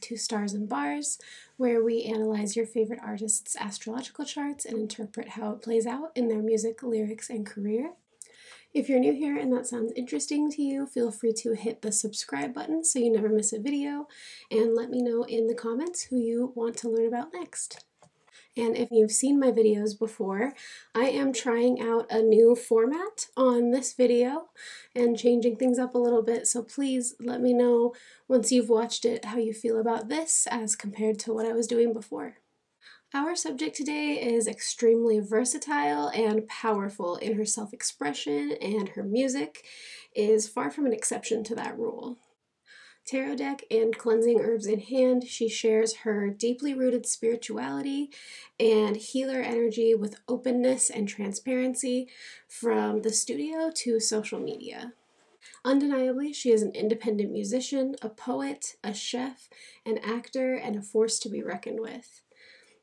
to Stars and Bars, where we analyze your favorite artists' astrological charts and interpret how it plays out in their music, lyrics, and career. If you're new here and that sounds interesting to you, feel free to hit the subscribe button so you never miss a video, and let me know in the comments who you want to learn about next. And if you've seen my videos before, I am trying out a new format on this video and changing things up a little bit, so please let me know once you've watched it how you feel about this as compared to what I was doing before. Our subject today is extremely versatile and powerful in her self-expression, and her music is far from an exception to that rule. Tarot deck and cleansing herbs in hand, she shares her deeply rooted spirituality and healer energy with openness and transparency from the studio to social media. Undeniably, she is an independent musician, a poet, a chef, an actor, and a force to be reckoned with.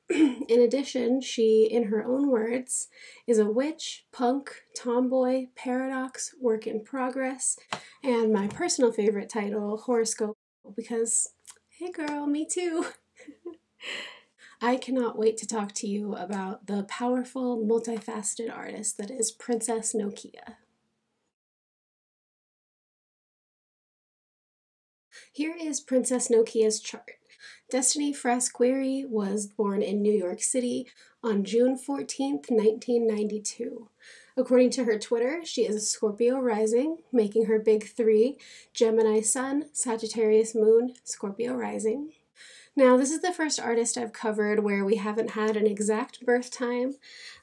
In addition, she, in her own words, is a witch, punk, tomboy, paradox, work in progress, and my personal favorite title, horoscope, because, hey girl, me too. I cannot wait to talk to you about the powerful, multifaceted artist that is Princess Nokia. Here is Princess Nokia's chart. Destiny Frasqueri was born in New York City on June 14th, 1992. According to her Twitter, she is a Scorpio rising, making her big three: Gemini Sun, Sagittarius Moon, Scorpio rising. Now, this is the first artist I've covered where we haven't had an exact birth time,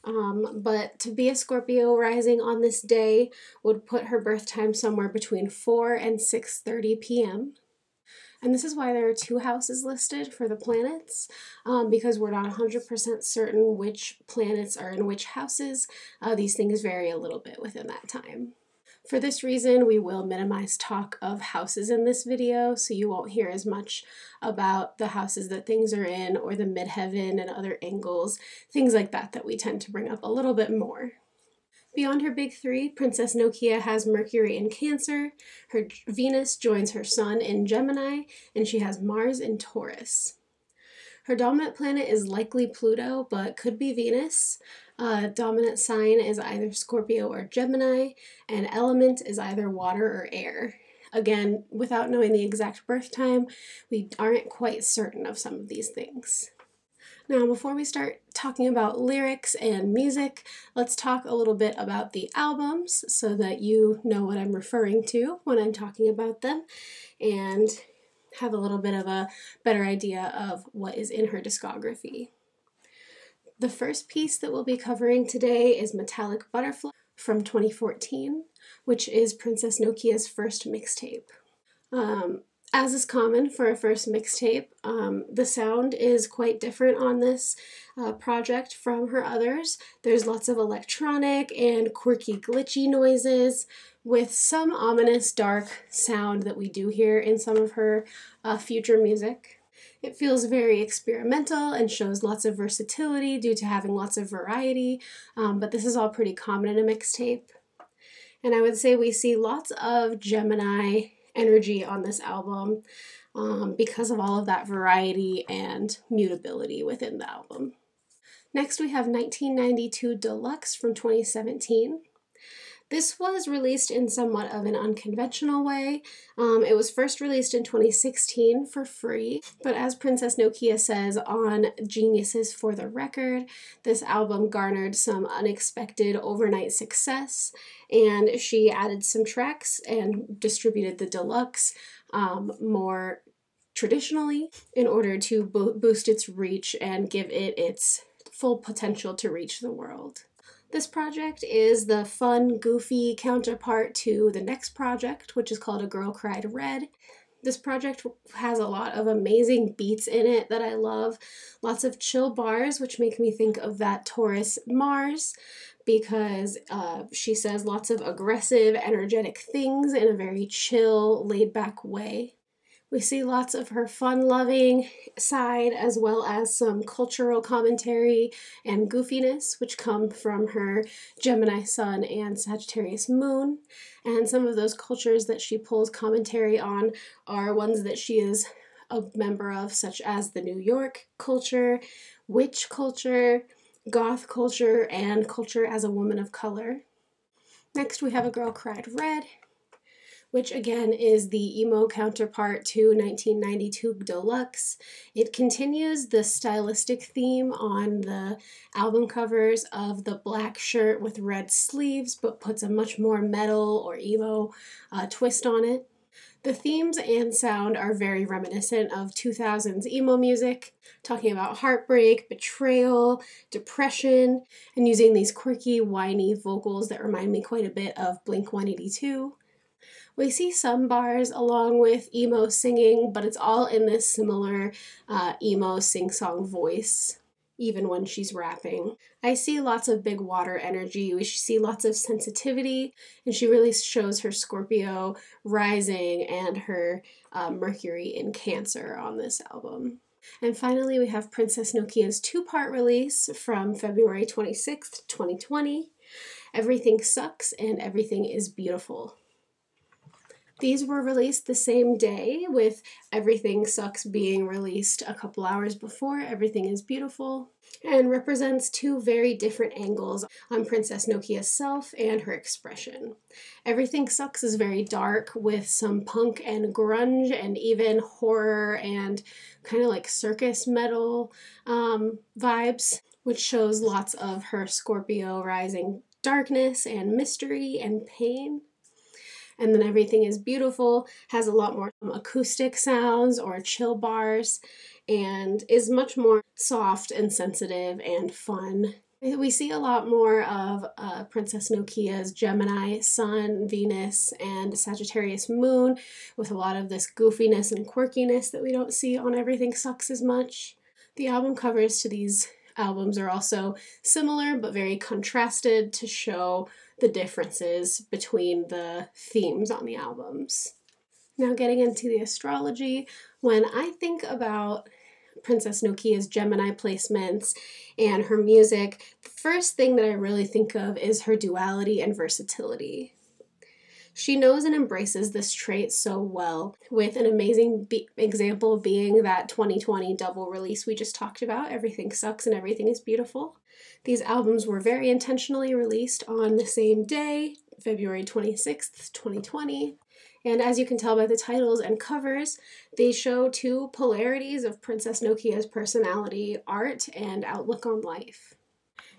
but to be a Scorpio rising on this day would put her birth time somewhere between 4 and 6:30 p.m. And this is why there are two houses listed for the planets, because we're not 100% certain which planets are in which houses. These things vary a little bit within that time. For this reason, we will minimize talk of houses in this video, so you won't hear as much about the houses that things are in, or the midheaven and other angles, things like that that we tend to bring up a little bit more. Beyond her big three, Princess Nokia has Mercury in Cancer, her Venus joins her Sun in Gemini, and she has Mars in Taurus. Her dominant planet is likely Pluto, but could be Venus. Dominant sign is either Scorpio or Gemini, and element is either water or air. Again, without knowing the exact birth time, we aren't quite certain of some of these things. Now, before we start talking about lyrics and music, let's talk a little bit about the albums so that you know what I'm referring to when I'm talking about them and have a little bit of a better idea of what is in her discography. The first piece that we'll be covering today is Metallic Butterfly from 2014, which is Princess Nokia's first mixtape. As is common for a first mixtape, the sound is quite different on this project from her others. There's lots of electronic and quirky glitchy noises with some ominous dark sound that we do hear in some of her future music. It feels very experimental and shows lots of versatility due to having lots of variety, but this is all pretty common in a mixtape. And I would say we see lots of Gemini energy on this album because of all of that variety and mutability within the album. Next we have 1992 Deluxe from 2017. This was released in somewhat of an unconventional way. It was first released in 2016 for free, but as Princess Nokia says on Geniuses for the Record, this album garnered some unexpected overnight success, and she added some tracks and distributed the deluxe more traditionally in order to boost its reach and give it its full potential to reach the world. This project is the fun, goofy counterpart to the next project, which is called A Girl Cried Red. This project has a lot of amazing beats in it that I love. Lots of chill bars, which make me think of that Taurus Mars, because she says lots of aggressive, energetic things in a very chill, laid-back way. We see lots of her fun-loving side, as well as some cultural commentary and goofiness, which come from her Gemini Sun and Sagittarius Moon. And some of those cultures that she pulls commentary on are ones that she is a member of, such as the New York culture, witch culture, goth culture, and culture as a woman of color. Next, we have A Girl Cried Red, which again is the emo counterpart to 1992 Deluxe. It continues the stylistic theme on the album covers of the black shirt with red sleeves, but puts a much more metal or emo twist on it. The themes and sound are very reminiscent of 2000s emo music, talking about heartbreak, betrayal, depression, and using these quirky, whiny vocals that remind me quite a bit of Blink-182. We see some bars along with emo singing, but it's all in this similar emo sing-song voice, even when she's rapping. I see lots of big water energy. We see lots of sensitivity, and she really shows her Scorpio rising and her Mercury in Cancer on this album. And finally, we have Princess Nokia's two-part release from February 26th, 2020, Everything Sucks and Everything is Beautiful. These were released the same day, with Everything Sucks being released a couple hours before Everything is Beautiful, and represents two very different angles on Princess Nokia's self and her expression. Everything Sucks is very dark, with some punk and grunge and even horror and kind of like circus metal vibes, which shows lots of her Scorpio rising darkness and mystery and pain. And then Everything is Beautiful has a lot more acoustic sounds or chill bars and is much more soft and sensitive and fun. We see a lot more of Princess Nokia's Gemini Sun, Venus, and Sagittarius Moon, with a lot of this goofiness and quirkiness that we don't see on Everything Sucks as much. The album covers to these albums are also similar but very contrasted to show the differences between the themes on the albums. Now getting into the astrology, when I think about Princess Nokia's Gemini placements and her music, the first thing that I really think of is her duality and versatility. She knows and embraces this trait so well, with an amazing example being that 2020 double release we just talked about, Everything Sucks and Everything is Beautiful. These albums were very intentionally released on the same day, February 26th, 2020. And as you can tell by the titles and covers, they show two polarities of Princess Nokia's personality, art, and outlook on life.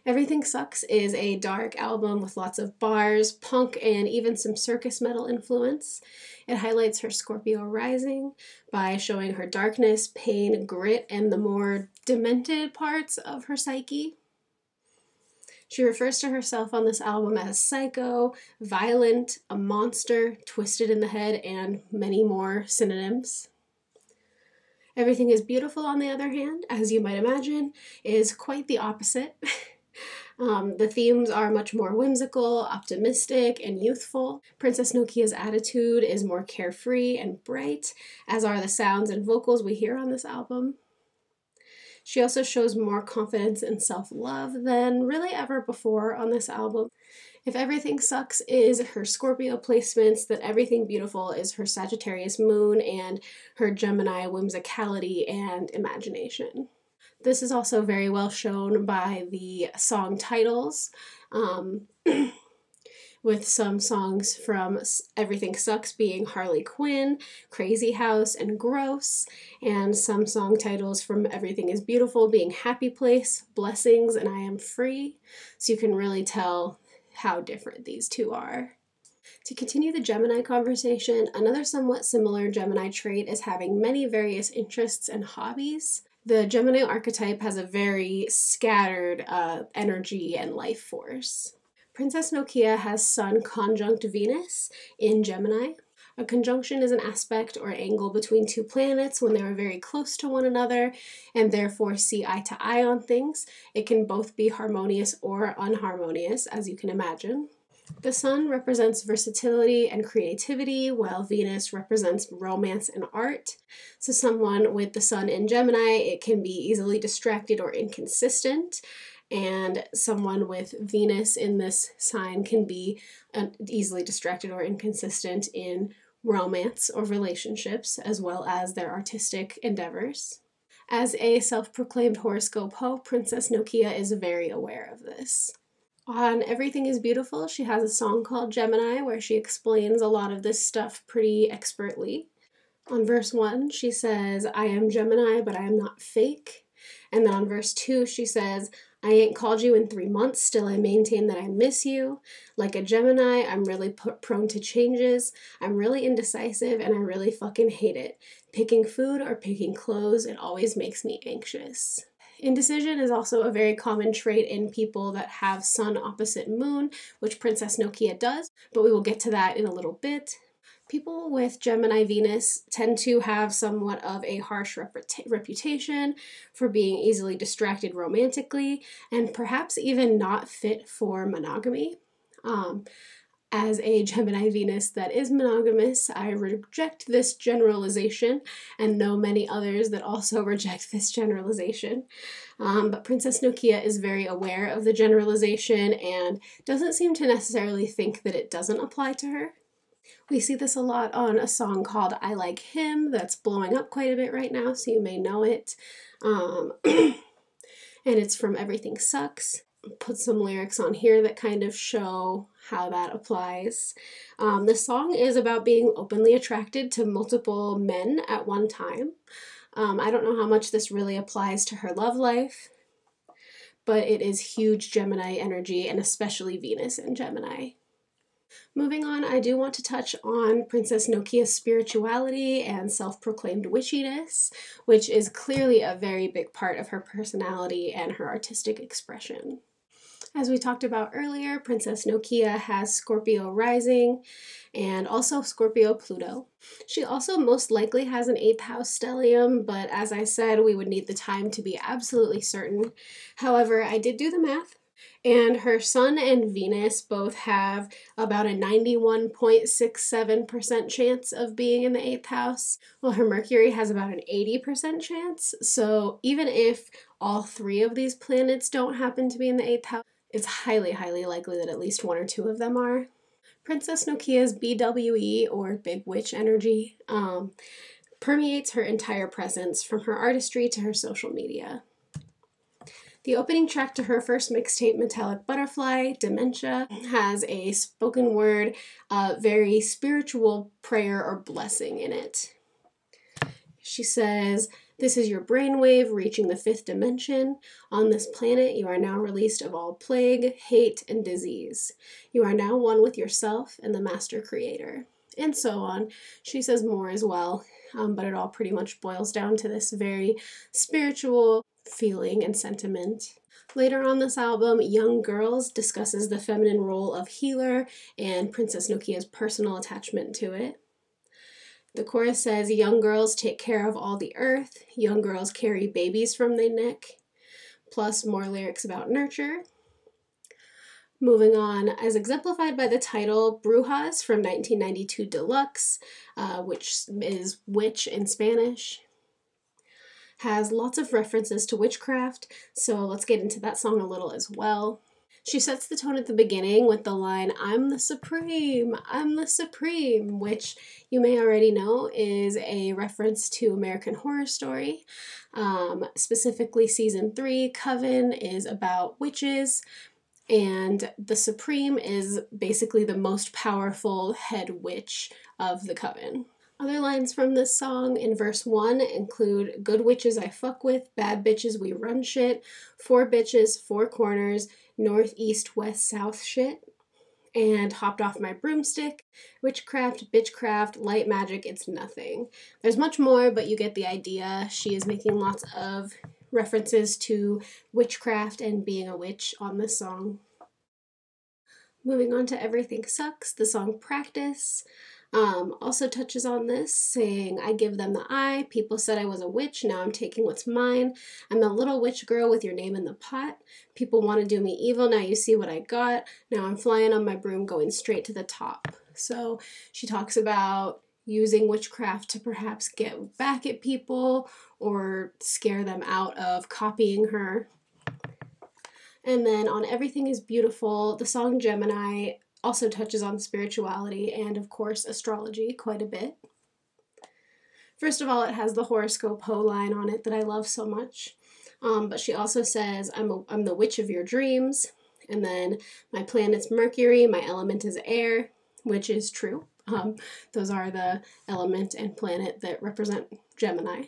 Everything Sucks is a dark album with lots of bars, punk, and even some circus metal influence. It highlights her Scorpio rising by showing her darkness, pain, grit, and the more demented parts of her psyche. She refers to herself on this album as psycho, violent, a monster, twisted in the head, and many more synonyms. Everything is Beautiful, on the other hand, as you might imagine, is quite the opposite. The themes are much more whimsical, optimistic, and youthful. Princess Nokia's attitude is more carefree and bright, as are the sounds and vocals we hear on this album. She also shows more confidence and self-love than really ever before on this album. If Everything Sucks is her Scorpio placements, then Everything Beautiful is her Sagittarius moon and her Gemini whimsicality and imagination. This is also very well shown by the song titles, with some songs from Everything Sucks being Harley Quinn, Crazy House, and Gross, and some song titles from Everything is Beautiful being Happy Place, Blessings, and I Am Free. So you can really tell how different these two are. To continue the Gemini conversation, another somewhat similar Gemini trait is having many various interests and hobbies. The Gemini archetype has a very scattered energy and life force. Princess Nokia has Sun conjunct Venus in Gemini. A conjunction is an aspect or angle between two planets when they are very close to one another and therefore see eye to eye on things. It can both be harmonious or unharmonious, as you can imagine. The Sun represents versatility and creativity, while Venus represents romance and art. So someone with the Sun in Gemini, it can be easily distracted or inconsistent, and someone with Venus in this sign can be easily distracted or inconsistent in romance, or relationships, as well as their artistic endeavors. As a self-proclaimed horoscope hoe, Princess Nokia is very aware of this. On Everything is Beautiful, she has a song called Gemini where she explains a lot of this stuff pretty expertly. On verse 1, she says, I am Gemini, but I am not fake. And then on verse 2, she says, I ain't called you in 3 months, still I maintain that I miss you. Like a Gemini, I'm really prone to changes. I'm really indecisive and I really fucking hate it. Picking food or picking clothes, it always makes me anxious. Indecision is also a very common trait in people that have Sun opposite Moon, which Princess Nokia does, but we will get to that in a little bit. People with Gemini Venus tend to have somewhat of a harsh reputation for being easily distracted romantically and perhaps even not fit for monogamy. As a Gemini Venus that is monogamous, I reject this generalization and know many others that also reject this generalization. But Princess Nokia is very aware of the generalization and doesn't seem to necessarily think that it doesn't apply to her. We see this a lot on a song called I Like Him that's blowing up quite a bit right now, so you may know it. And it's from Everything Sucks. Put some lyrics on here that kind of show how that applies. The song is about being openly attracted to multiple men at one time. I don't know how much this really applies to her love life, but it is huge Gemini energy, and especially Venus in Gemini. Moving on, I do want to touch on Princess Nokia's spirituality and self-proclaimed witchiness, which is clearly a very big part of her personality and her artistic expression. As we talked about earlier, Princess Nokia has Scorpio rising and also Scorpio Pluto. She also most likely has an 8th house stellium, but as I said, we would need the time to be absolutely certain. However, I did do the math, and her Sun and Venus both have about a 91.67% chance of being in the 8th house, while her Mercury has about an 80% chance. So even if all 3 of these planets don't happen to be in the 8th house, it's highly, highly likely that at least 1 or 2 of them are. Princess Nokia's BWE, or Big Witch energy, permeates her entire presence, from her artistry to her social media. The opening track to her first mixtape, Metallic Butterfly, DIMENSIA, has a spoken word, very spiritual prayer or blessing in it. She says, "This is your brainwave reaching the 5th dimension. On this planet, you are now released of all plague, hate, and disease. You are now one with yourself and the master creator." And so on. She says more as well, but it all pretty much boils down to this very spiritual feeling and sentiment. Later on this album, Young Girls discusses the feminine role of healer and Princess Nokia's personal attachment to it. The chorus says, "Young girls take care of all the earth. Young girls carry babies from their neck." Plus more lyrics about nurture. Moving on, as exemplified by the title Brujas from 1992 Deluxe, which is witch in Spanish, has lots of references to witchcraft, so let's get into that song a little as well. She sets the tone at the beginning with the line, "I'm the Supreme, I'm the Supreme," which you may already know is a reference to American Horror Story. Specifically, Season 3, Coven, is about witches, and the Supreme is basically the most powerful head witch of the Coven. Other lines from this song in verse 1 include, "Good witches I fuck with, bad bitches we run shit, 4 bitches, 4 corners, north, east, west, south shit," and "Hopped off my broomstick, witchcraft, bitchcraft, light magic, it's nothing." There's much more, but you get the idea. She is making lots of references to witchcraft and being a witch on this song. Moving on to Everything Sucks, the song Practice also touches on this, saying, "I give them the eye. People said I was a witch. Now I'm taking what's mine. I'm the little witch girl with your name in the pot. People want to do me evil. Now you see what I got. Now I'm flying on my broom going straight to the top." So she talks about using witchcraft to perhaps get back at people or scare them out of copying her. And then on Everything is Beautiful, the song Gemini also touches on spirituality and, of course, astrology quite a bit. First of all, it has the horoscope Ho line on it that I love so much. But she also says, I'm the witch of your dreams. And then my planet's Mercury, my element is air, which is true. Those are the element and planet that represent Gemini.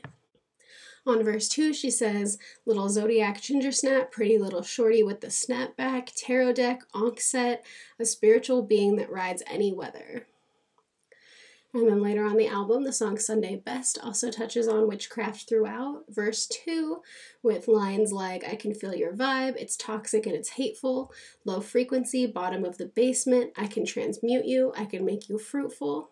On verse 2, she says, little zodiac ginger snap, pretty little shorty with the snapback, tarot deck, onk set, a spiritual being that rides any weather. And then later on the album, the song Sunday Best also touches on witchcraft throughout. Verse 2, with lines like, I can feel your vibe, it's toxic and it's hateful, low frequency, bottom of the basement, I can transmute you, I can make you fruitful.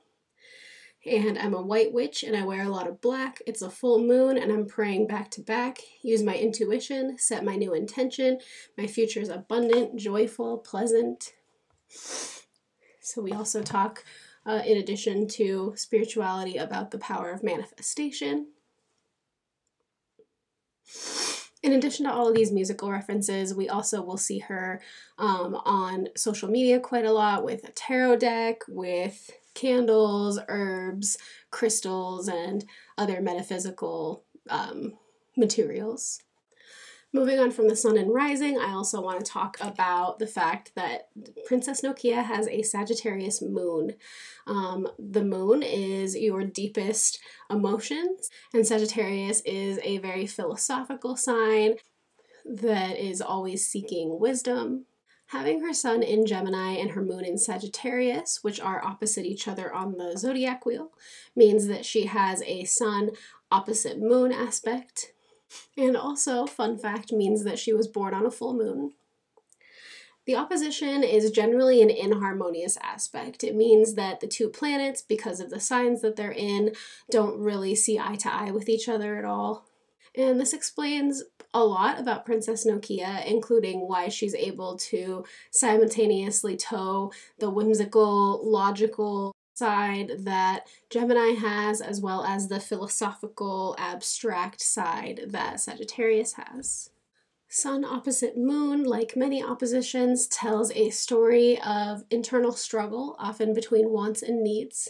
And I'm a white witch and I wear a lot of black, it's a full moon and I'm praying back to back, use my intuition, set my new intention, my future's abundant, joyful, pleasant. So we also talk in addition to spirituality, about the power of manifestation. In addition to all of these musical references, we also will see her on social media quite a lot with a tarot deck, with candles, herbs, crystals, and other metaphysical materials. Moving on from the sun and rising, I also want to talk about the fact that Princess Nokia has a Sagittarius moon. The moon is your deepest emotions, and Sagittarius is a very philosophical sign that is always seeking wisdom. Having her sun in Gemini and her moon in Sagittarius, which are opposite each other on the zodiac wheel, means that she has a sun opposite moon aspect. And also, fun fact, means that she was born on a full moon. The opposition is generally an inharmonious aspect. It means that the two planets, because of the signs that they're in, don't really see eye to eye with each other at all. And this explains a lot about Princess Nokia, including why she's able to simultaneously toe the whimsical, logical side that Gemini has, as well as the philosophical, abstract side that Sagittarius has. Sun opposite moon, like many oppositions, tells a story of internal struggle, often between wants and needs.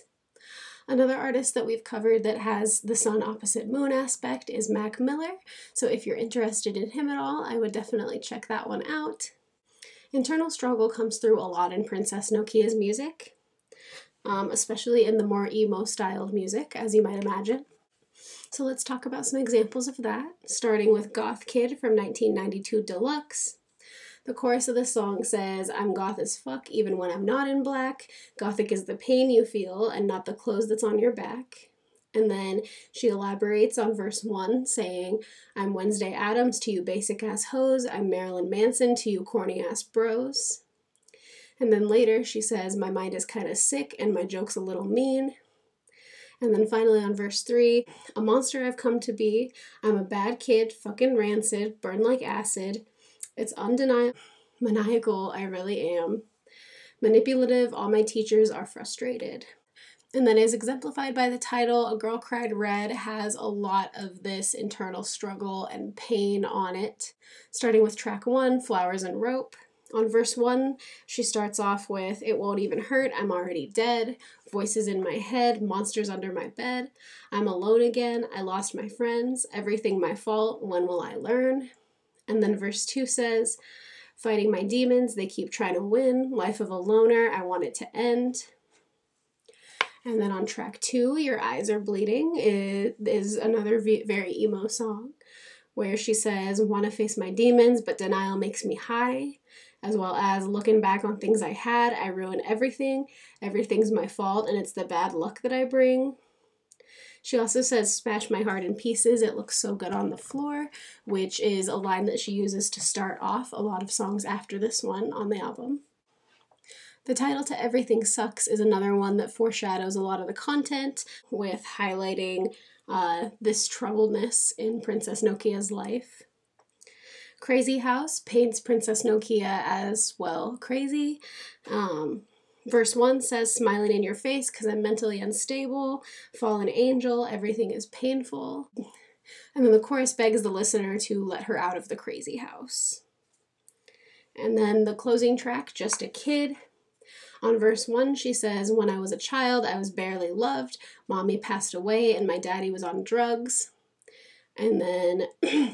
Another artist that we've covered that has the sun opposite moon aspect is Mac Miller, so if you're interested in him at all, I would definitely check that one out. Internal struggle comes through a lot in Princess Nokia's music, especially in the more emo-styled music, as you might imagine. So let's talk about some examples of that, starting with Goth Kid from 1992 Deluxe. The chorus of the song says, I'm goth as fuck even when I'm not in black. Gothic is the pain you feel and not the clothes that's on your back. And then she elaborates on verse 1 saying, I'm Wednesday Addams to you basic ass hoes. I'm Marilyn Manson to you corny ass bros. And then later she says, my mind is kind of sick and my joke's a little mean. And then finally on verse 3, a monster I've come to be. I'm a bad kid, fucking rancid, burn like acid. It's undeniable, maniacal, I really am. Manipulative, all my teachers are frustrated. And then as exemplified by the title, A Girl Cried Red has a lot of this internal struggle and pain on it. Starting with track 1, Flowers and Rope. On verse 1, she starts off with, it won't even hurt, I'm already dead. Voices in my head, monsters under my bed. I'm alone again, I lost my friends. Everything my fault, when will I learn? And then verse 2 says, fighting my demons, they keep trying to win. Life of a loner, I want it to end. And then on track 2, Your Eyes Are Bleeding, is another very emo song, where she says, want to face my demons, but denial makes me high. As well as looking back on things I had, I ruin everything. Everything's my fault, and it's the bad luck that I bring. She also says, smash my heart in pieces, it looks so good on the floor, which is a line that she uses to start off a lot of songs after this one on the album. The title to Everything Sucks is another one that foreshadows a lot of the content, with highlighting this troubledness in Princess Nokia's life. Crazy House paints Princess Nokia as, well, crazy. Verse 1 says, smiling in your face because I'm mentally unstable, fallen angel, everything is painful. And then the chorus begs the listener to let her out of the crazy house. And then the closing track, Just a Kid. On verse 1, she says, "When I was a child, I was barely loved. Mommy passed away and my daddy was on drugs." And then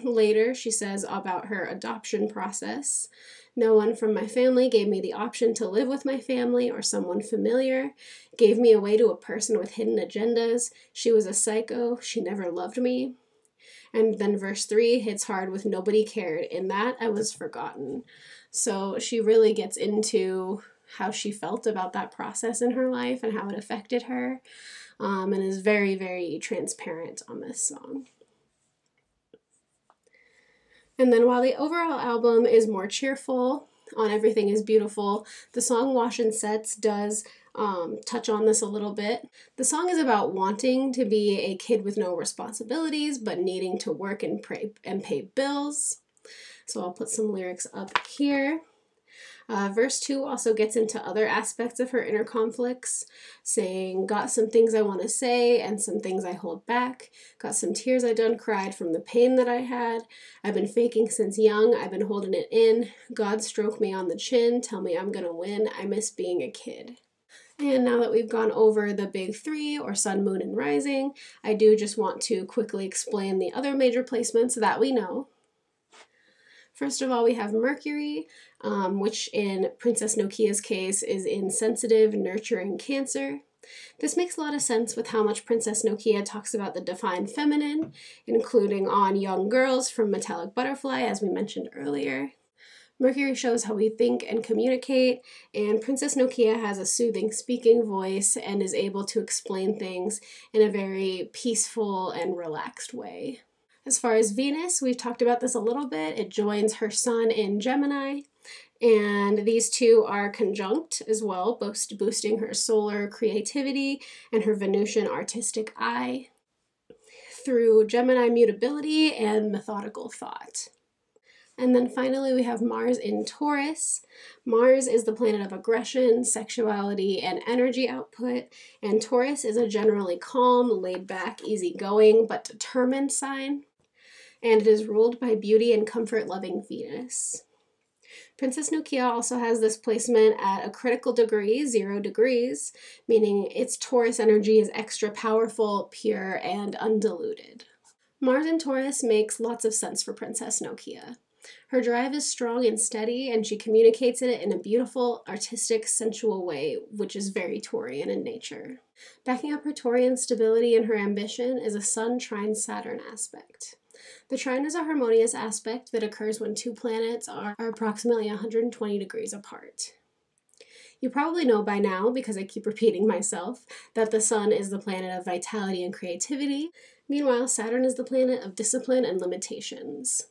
later she says about her adoption process. "No one from my family gave me the option to live with my family or someone familiar. Gave me away to a person with hidden agendas. She was a psycho. She never loved me." And then verse 3 hits hard with "nobody cared. In that, I was forgotten." So she really gets into how she felt about that process in her life and how it affected her, and is very, very transparent on this song. And then while the overall album is more cheerful, on Everything is Beautiful, the song Wash and Sets does touch on this a little bit. The song is about wanting to be a kid with no responsibilities, but needing to work and pay bills. So I'll put some lyrics up here. Verse 2 also gets into other aspects of her inner conflicts, saying, "Got some things I want to say and some things I hold back. Got some tears I done cried from the pain that I had. I've been faking since young, I've been holding it in. God stroke me on the chin, tell me I'm gonna win. I miss being a kid." And now that we've gone over the big three, or sun, moon, and rising, I do just want to quickly explain the other major placements that we know. First of all, we have Mercury, which in Princess Nokia's case is in sensitive, nurturing Cancer. This makes a lot of sense with how much Princess Nokia talks about the divine feminine, including on Young Girls from Metallic Butterfly, as we mentioned earlier. Mercury shows how we think and communicate, and Princess Nokia has a soothing speaking voice and is able to explain things in a very peaceful and relaxed way. As far as Venus, we've talked about this a little bit. It joins her sun in Gemini, and these two are conjunct as well, boosting her solar creativity and her Venusian artistic eye through Gemini mutability and methodical thought. And then finally we have Mars in Taurus. Mars is the planet of aggression, sexuality, and energy output, and Taurus is a generally calm, laid-back, easygoing, but determined sign, and it is ruled by beauty and comfort-loving Venus. Princess Nokia also has this placement at a critical degree, 0 degrees, meaning its Taurus energy is extra powerful, pure, and undiluted. Mars in Taurus makes lots of sense for Princess Nokia. Her drive is strong and steady, and she communicates it in a beautiful, artistic, sensual way, which is very Taurian in nature. Backing up her Taurian stability and her ambition is a Sun trine Saturn aspect. The trine is a harmonious aspect that occurs when two planets are approximately 120 degrees apart. You probably know by now, because I keep repeating myself, that the Sun is the planet of vitality and creativity. Meanwhile, Saturn is the planet of discipline and limitations.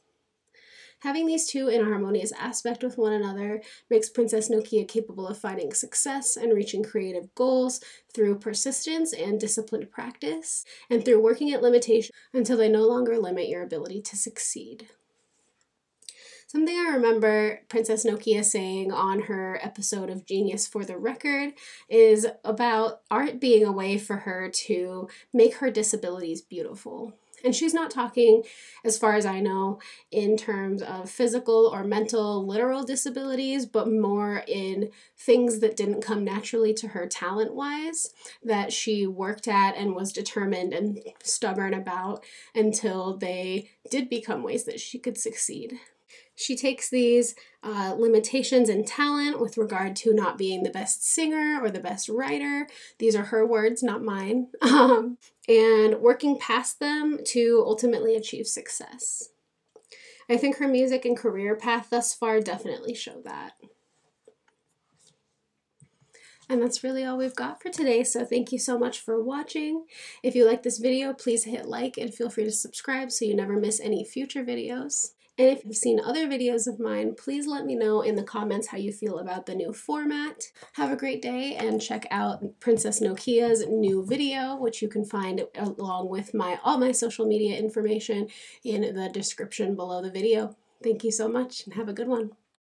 Having these two in a harmonious aspect with one another makes Princess Nokia capable of finding success and reaching creative goals through persistence and disciplined practice, and through working at limitations until they no longer limit your ability to succeed. Something I remember Princess Nokia saying on her episode of Genius for the Record is about art being a way for her to make her disabilities beautiful. And she's not talking, as far as I know, in terms of physical or mental, literal disabilities, but more in things that didn't come naturally to her talent-wise, that she worked at and was determined and stubborn about until they did become ways that she could succeed. She takes these limitations in talent with regard to not being the best singer or the best writer. These are her words, not mine. And working past them to ultimately achieve success. I think her music and career path thus far definitely show that. And that's really all we've got for today, so thank you so much for watching. If you like this video, please hit like and feel free to subscribe so you never miss any future videos. And if you've seen other videos of mine, please let me know in the comments how you feel about the new format. Have a great day, and check out Princess Nokia's new video, which you can find along with all my social media information in the description below the video. Thank you so much, and have a good one.